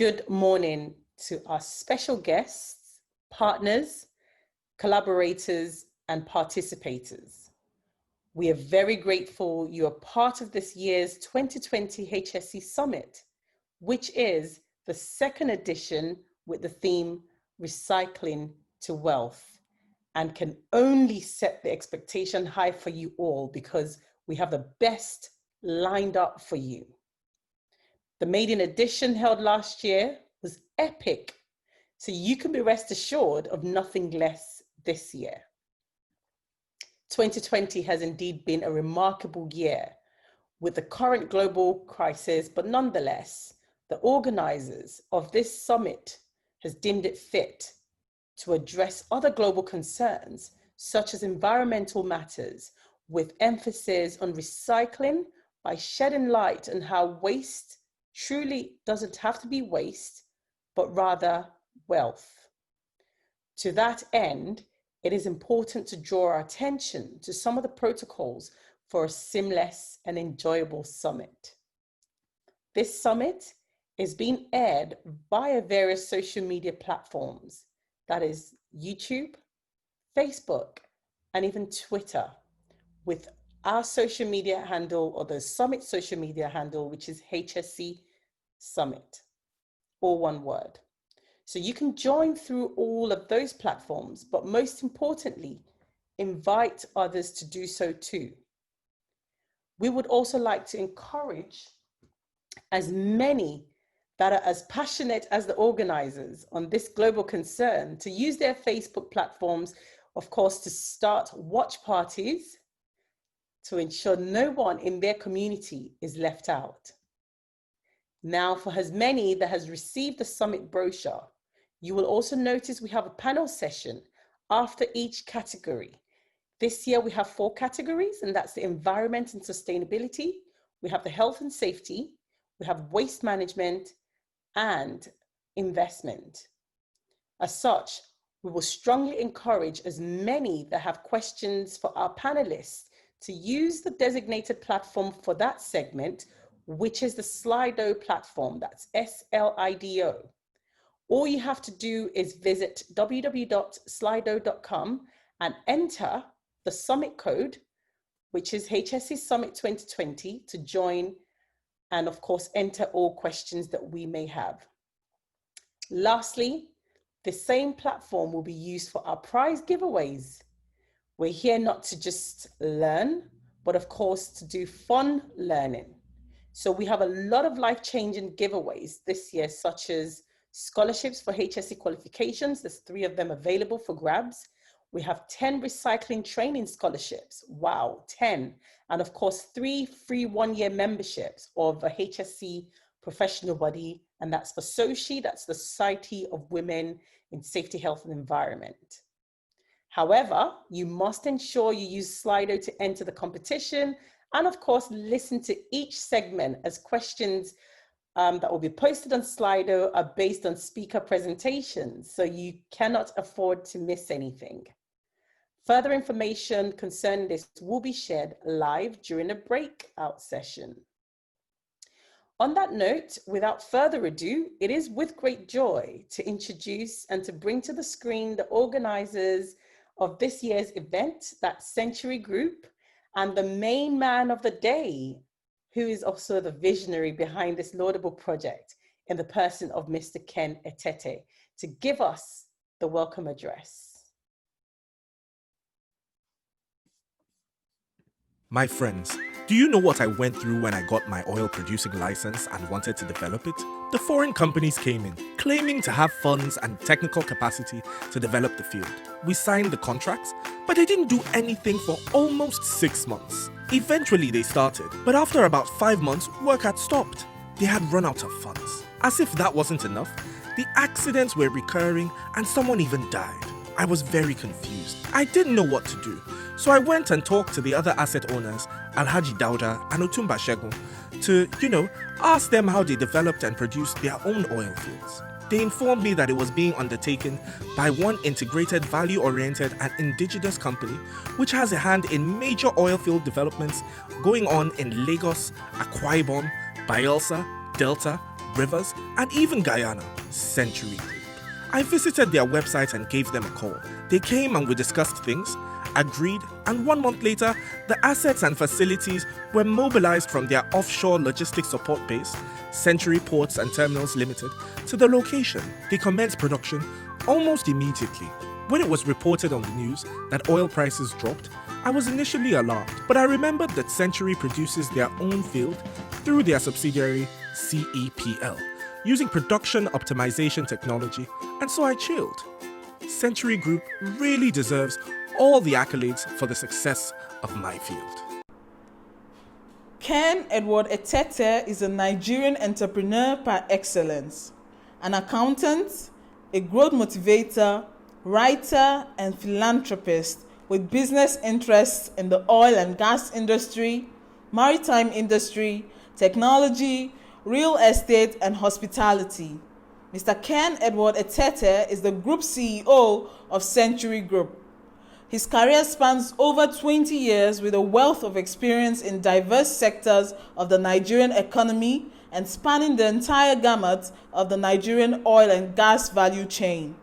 good morning to our special guests, partners, collaborators, and participators. We are very grateful you are part of this year's 2020 HSE Summit, which is the second edition with the theme Recycling to Wealth, and can only set the expectation high for you all because we have the best lined up for you. The maiden edition held last year was epic, so you can be rest assured of nothing less this year. 2020 has indeed been a remarkable year with the current global crisis, but nonetheless, the organizers of this summit has deemed it fit to address other global concerns, such as environmental matters, with emphasis on recycling by shedding light on how waste truly doesn't have to be waste, but rather wealth. To that end, it is important to draw our attention to some of the protocols for a seamless and enjoyable summit. This summit is being aired via various social media platforms, that is YouTube, Facebook, and even Twitter, with our social media handle, or the summit social media handle, which is HSE Summit, all one word. So you can join through all of those platforms, but most importantly, invite others to do so too. We would also like to encourage as many that are as passionate as the organizers on this global concern to use their Facebook platforms, of course, to start watch parties to ensure no one in their community is left out. Now, for as many that has received the summit brochure, you will also notice we have a panel session after each category. This year we have 4 categories, and that's the environment and sustainability. We have the health and safety, we have waste management, and investment. As such, we will strongly encourage as many that have questions for our panelists to use the designated platform for that segment, which is the Slido platform, that's SLIDO. All you have to do is visit www.slido.com and enter the summit code, which is HSE Summit 2020, to join, and of course, enter all questions that we may have. Lastly, the same platform will be used for our prize giveaways. We're here not to just learn, but of course to do fun learning. So we have a lot of life-changing giveaways this year, such as scholarships for HSE qualifications. There's 3 of them available for grabs. We have 10 recycling training scholarships. Wow, 10. And of course, 3 free 1-year memberships of a HSE professional body. And that's for SOCI, that's the Society of Women in Safety, Health and Environment. However, you must ensure you use Slido to enter the competition, and of course, listen to each segment, as questions that will be posted on Slido are based on speaker presentations, so you cannot afford to miss anything. Further information concerning this will be shared live during a breakout session. On that note, without further ado, it is with great joy to introduce and to bring to the screen the organizers of this year's event, that Century Group, and the main man of the day, who is also the visionary behind this laudable project, in the person of Mr. Ken Etete, to give us the welcome address. My friends, do you know what I went through when I got my oil producing license and wanted to develop it? The foreign companies came in, claiming to have funds and technical capacity to develop the field. We signed the contracts, but they didn't do anything for almost 6 months. Eventually they started, but after about 5 months, work had stopped. They had run out of funds. As if that wasn't enough, the accidents were recurring and someone even died. I was very confused. I didn't know what to do. So I went and talked to the other asset owners, Alhaji Dauda and Otumba Shegun, to, ask them how they developed and produced their own oil fields. They informed me that it was being undertaken by one integrated, value-oriented and indigenous company, which has a hand in major oil field developments going on in Lagos, Akwa Ibom, Bayelsa, Delta, Rivers, and even Guyana, Century Group. I visited their website and gave them a call. They came and we discussed things, agreed, and 1 month later, the assets and facilities were mobilized from their offshore logistics support base, Century Ports and Terminals Limited, to the location. They commenced production almost immediately. When it was reported on the news that oil prices dropped, I was initially alarmed, but I remembered that Century produces their own field through their subsidiary CEPL, using production optimization technology, and so I chilled. Century Group really deserves all the accolades for the success of my field. Ken Edward Etete is a Nigerian entrepreneur par excellence, an accountant, a growth motivator, writer, and philanthropist with business interests in the oil and gas industry, maritime industry, technology, real estate, and hospitality. Mr. Ken Edward Etete is the Group CEO of Century Group. His career spans over 20 years with a wealth of experience in diverse sectors of the Nigerian economy and spanning the entire gamut of the Nigerian oil and gas value chain.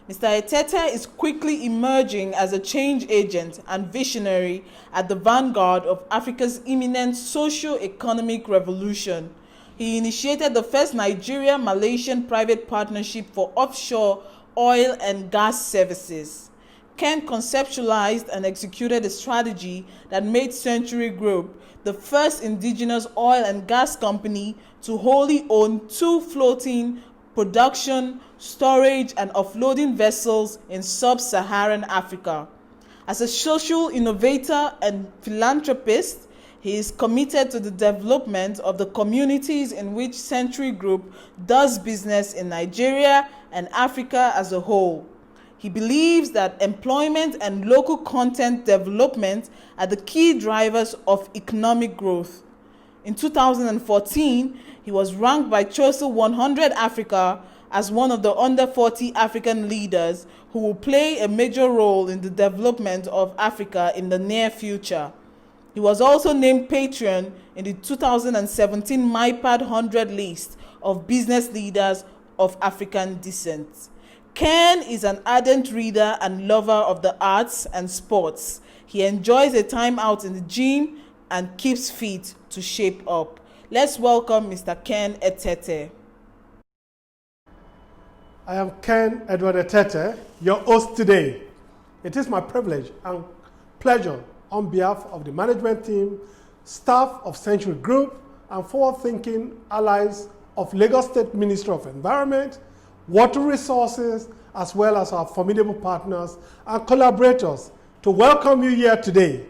Mr. Etete is quickly emerging as a change agent and visionary at the vanguard of Africa's imminent socio-economic revolution. He initiated the first Nigeria-Malaysian private partnership for offshore oil and gas services. Ken conceptualized and executed a strategy that made Century Group the first indigenous oil and gas company to wholly own 2 floating production, storage, and offloading vessels in sub-Saharan Africa. As a social innovator and philanthropist, he is committed to the development of the communities in which Century Group does business in Nigeria and Africa as a whole. He believes that employment and local content development are the key drivers of economic growth. In 2014, he was ranked by CHOSU 100 Africa as one of the under 40 African leaders who will play a major role in the development of Africa in the near future. He was also named patron in the 2017 MyPad 100 list of business leaders of African descent. Ken is an ardent reader and lover of the arts and sports. He enjoys a time out in the gym and keeps fit to shape up. Let's welcome Mr. Ken Etete. I am Ken Edward Etete, your host today. It is my privilege and pleasure on behalf of the management team, staff of Century Group, and forward-thinking allies of Lagos State Ministry of Environment, Water Resources, as well as our formidable partners and collaborators to welcome you here today.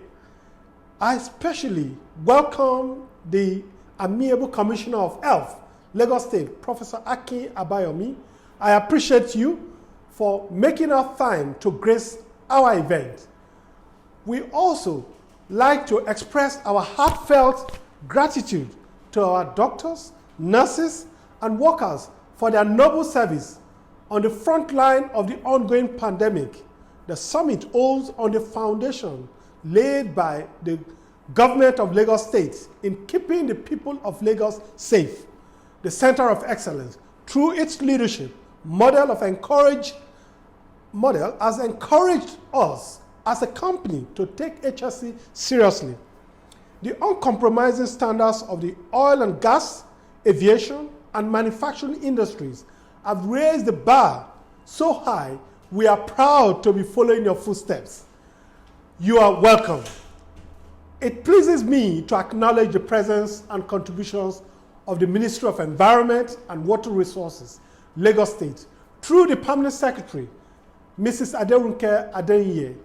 I especially welcome the Amiable Commissioner of Health, Lagos State, Professor Akin Abayomi. I appreciate you for making our time to grace our event. We also like to express our heartfelt gratitude to our doctors, nurses, and workers for their noble service on the front line of the ongoing pandemic. The summit holds on the foundation laid by the government of Lagos State in keeping the people of Lagos safe. The Center of Excellence, through its leadership, model has encouraged us as a company to take HSE seriously. The uncompromising standards of the oil and gas, aviation, and manufacturing industries have raised the bar so high, we are proud to be following your footsteps. You are welcome. It pleases me to acknowledge the presence and contributions of the Ministry of Environment and Water Resources, Lagos State, through the Permanent Secretary, Mrs. Aderunke Adeniyi,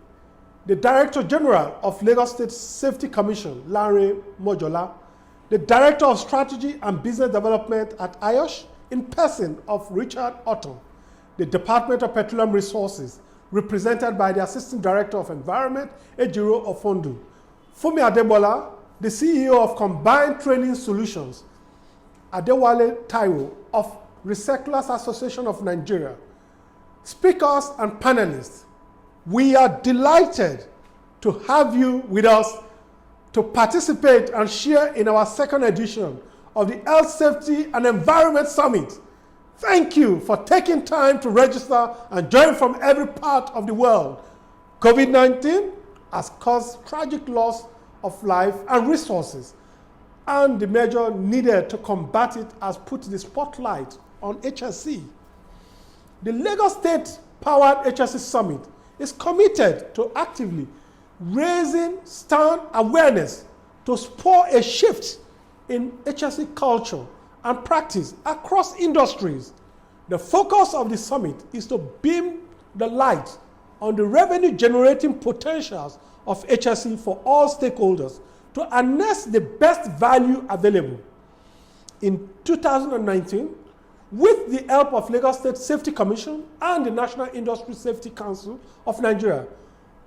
the Director General of Lagos State Safety Commission, Lanre Mojola, the Director of Strategy and Business Development at IOSH, in person of Richard Otton, the Department of Petroleum Resources, represented by the Assistant Director of Environment, Ejiro Ofondu, Fumi Adebola, the CEO of Combined Training Solutions, Adewale Taiwo of Recyclers Association of Nigeria, speakers and panelists. We are delighted to have you with us to participate and share in our second edition of the Health, Safety and Environment Summit. Thank you for taking time to register and join from every part of the world. COVID-19 has caused tragic loss of life and resources, and the measure needed to combat it has put the spotlight on HSE. The Lagos State-powered HSE Summit is committed to actively raising stand awareness to spur a shift in HSE culture and practice across industries. The focus of the summit is to beam the light on the revenue-generating potentials of HSE for all stakeholders to harness the best value available. In 2019, with the help of Lagos State Safety Commission and the National Industry Safety Council of Nigeria,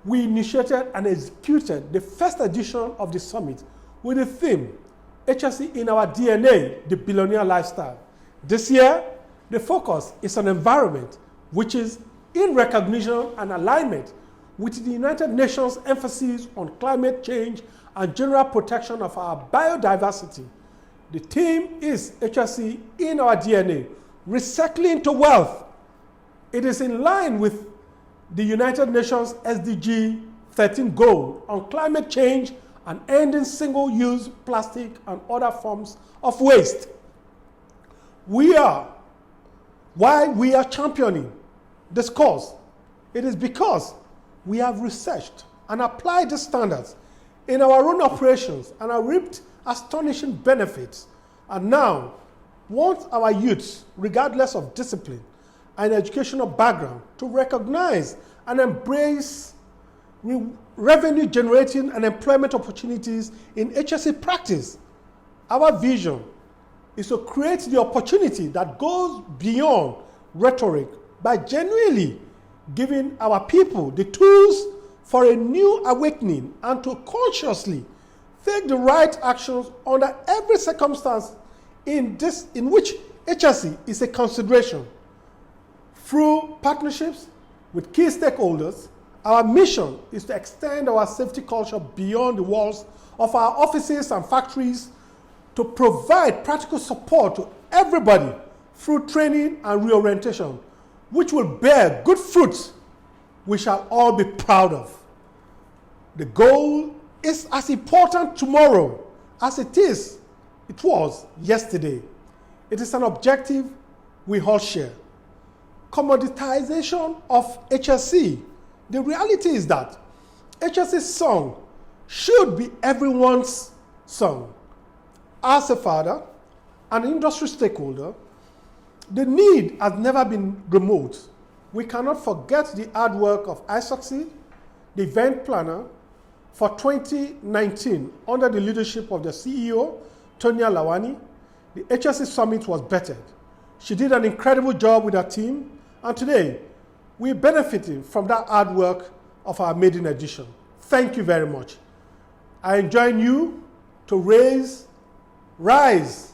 we initiated and executed the first edition of the summit with the theme, HSE in our DNA, the billionaire lifestyle. This year, the focus is on environment, which is in recognition and alignment with the United Nations emphasis on climate change and general protection of our biodiversity. The theme is HSE in our DNA, recycling to wealth. It is in line with the United Nations SDG 13 goal on climate change and ending single-use plastic and other forms of waste. Why we are championing this cause, it is because we have researched and applied the standards in our own operations and have reaped astonishing benefits, and now want our youths, regardless of discipline and educational background, to recognize and embrace revenue generating and employment opportunities in HSE practice. Our vision is to create the opportunity that goes beyond rhetoric by genuinely giving our people the tools for a new awakening and to consciously take the right actions under every circumstance in which HSE is a consideration. Through partnerships with key stakeholders, our mission is to extend our safety culture beyond the walls of our offices and factories to provide practical support to everybody through training and reorientation, which will bear good fruits we shall all be proud of. The goal is as important tomorrow as it was yesterday. It is an objective we all share. Commoditization of HSE. The reality is that HSE's song should be everyone's song. As a father, an industry stakeholder, the need has never been remote. We cannot forget the hard work of iSucceed, the event planner, for 2019 under the leadership of the CEO, Tonya Lawani. The HSE Summit was bettered. She did an incredible job with her team, and today we're benefiting from that hard work of our maiden edition. Thank you very much. I enjoin you to rise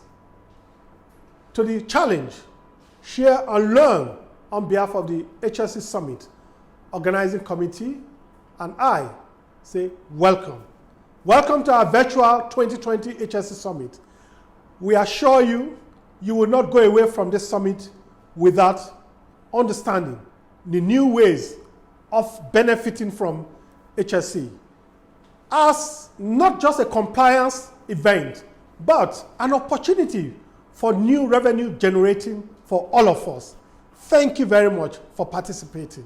to the challenge, share and learn on behalf of the HSE Summit Organizing Committee, and I say welcome. Welcome to our virtual 2020 HSE Summit. We assure you, you will not go away from this summit without understanding the new ways of benefiting from HSE as not just a compliance event, but an opportunity for new revenue generating for all of us. Thank you very much for participating.